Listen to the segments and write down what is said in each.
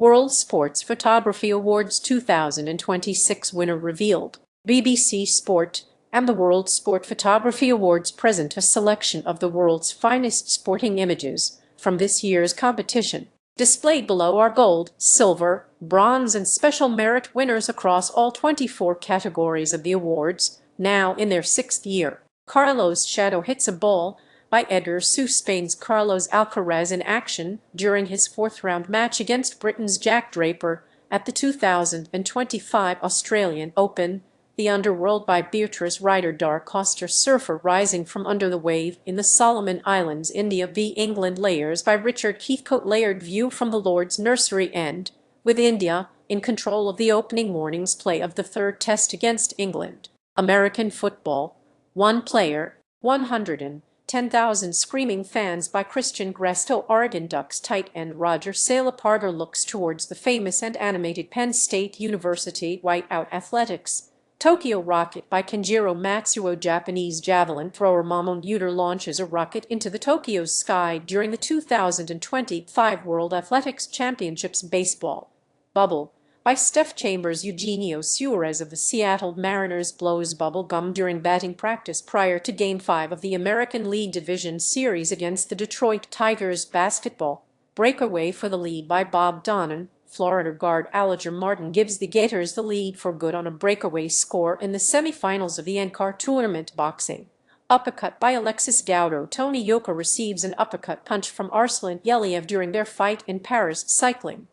World Sports Photography Awards 2026 winner revealed. BBC Sport and the World Sport Photography Awards present a selection of the world's finest sporting images from this year's competition. Displayed below are gold, silver, bronze, and special merit winners across all 24 categories of the awards, now in their sixth year. Carlos Shadow hits a ball by Edgar saw Spain's Carlos Alcaraz in action during his fourth-round match against Britain's Draper at the 2025 Australian Open. The Underworld by Beatrice Ryder. Costa surfer rising from under the wave in the Solomon Islands, India v England. Layers by Richard Heathcote. Layered view from the Lord's Nursery end, with India in control of the opening morning's play of the third test against England. American football, one player, 110,000 screaming fans by Gresko. Oregon Ducks tight end Roger Saleapaga looks towards the famous and animated Penn State University whiteout athletics. Tokyo Rocket by Kenjiro Matsuo. Japanese javelin thrower Momon Yuta launches a rocket into the Tokyo's sky during the 2025 World Athletics Championships. Baseball bubble by Steph Chambers. Eugenio Suarez of the Seattle Mariners blows bubble gum during batting practice prior to Game 5 of the American League Division Series against the Detroit Tigers. Basketball breakaway for the lead by Bob Donnan. Florida guard Alger Martin gives the Gators the lead for good on a breakaway score in the semifinals of the NCAR tournament. Boxing uppercut by Alexis Gaudo. Tony Yoka receives an uppercut punch from Arslan Yeliev during their fight in Paris. Cycling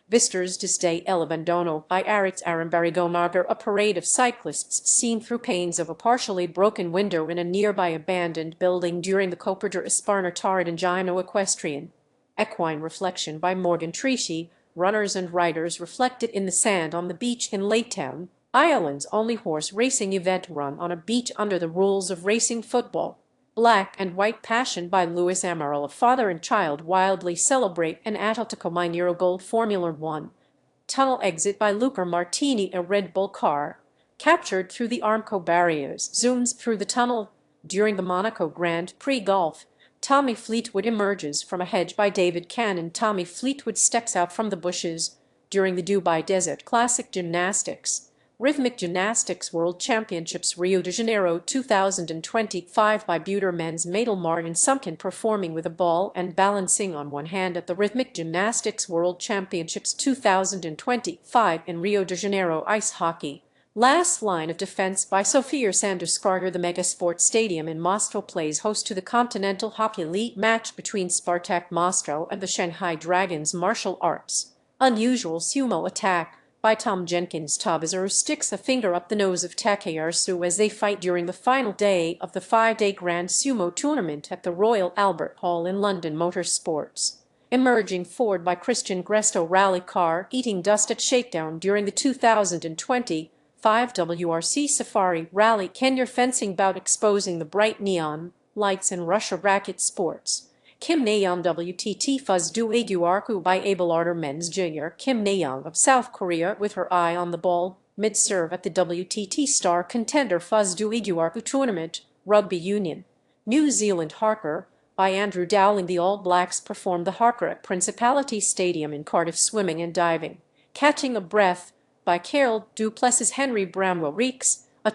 Visitors Desde El Abandono by Aritz Arambarigomagar. A parade of cyclists seen through panes of a partially broken window in a nearby abandoned building during the Coperder Esparna Taradangino Equestrian. Equine reflection by Morgan Trishy. Runners and riders reflected in the sand on the beach in Laytown, Ireland's only horse racing event run on a beach under the rules of racing football. Black and White Passion by Luis Amaral. A father and child wildly celebrate an Atletico Mineiro Gold Formula One. Tunnel exit by Luca Martini. A Red Bull car, captured through the Armco barriers, zooms through the tunnel. During the Monaco Grand Prix Golf, Tommy Fleetwood emerges from a hedge by David Cannon. Tommy Fleetwood steps out from the bushes during the Dubai Desert Classic. Gymnastics Rhythmic Gymnastics World Championships Rio de Janeiro 2025 by Buter. Men's medal Martin Sumpkin performing with a ball and balancing on one hand at the Rhythmic Gymnastics World Championships 2025 in Rio de Janeiro. Ice hockey Last line of defense by Sofia Sanderskardar. The Megasport Stadium in Moscow plays host to the Continental Hockey League match between Spartak Moscow and the Shanghai Dragons. Martial arts Unusual sumo attack by Tom Jenkins. Tabazaru sticks a finger up the nose of Takayarsu as they fight during the final day of the 5-day Grand Sumo tournament at the Royal Albert Hall in London. Motorsports Emerging forward by Gresko. Rally car eating dust at shakedown during the 2025 WRC Safari Rally. Kenya fencing bout exposing the bright neon lights in Russia. Racket sports Kim Na-young WTT Fuzz Du Iguarku by Abel Arter. Men's junior Kim Na-young of South Korea with her eye on the ball mid-serve at the WTT star contender Fuzz Du Iguarku tournament. Rugby union New Zealand Harker by Andrew Dowling. The All Blacks performed the Harker at Principality Stadium in Cardiff. Swimming and diving Catching a breath by Carol Du Plessis. Henry Bramwell Reeks. A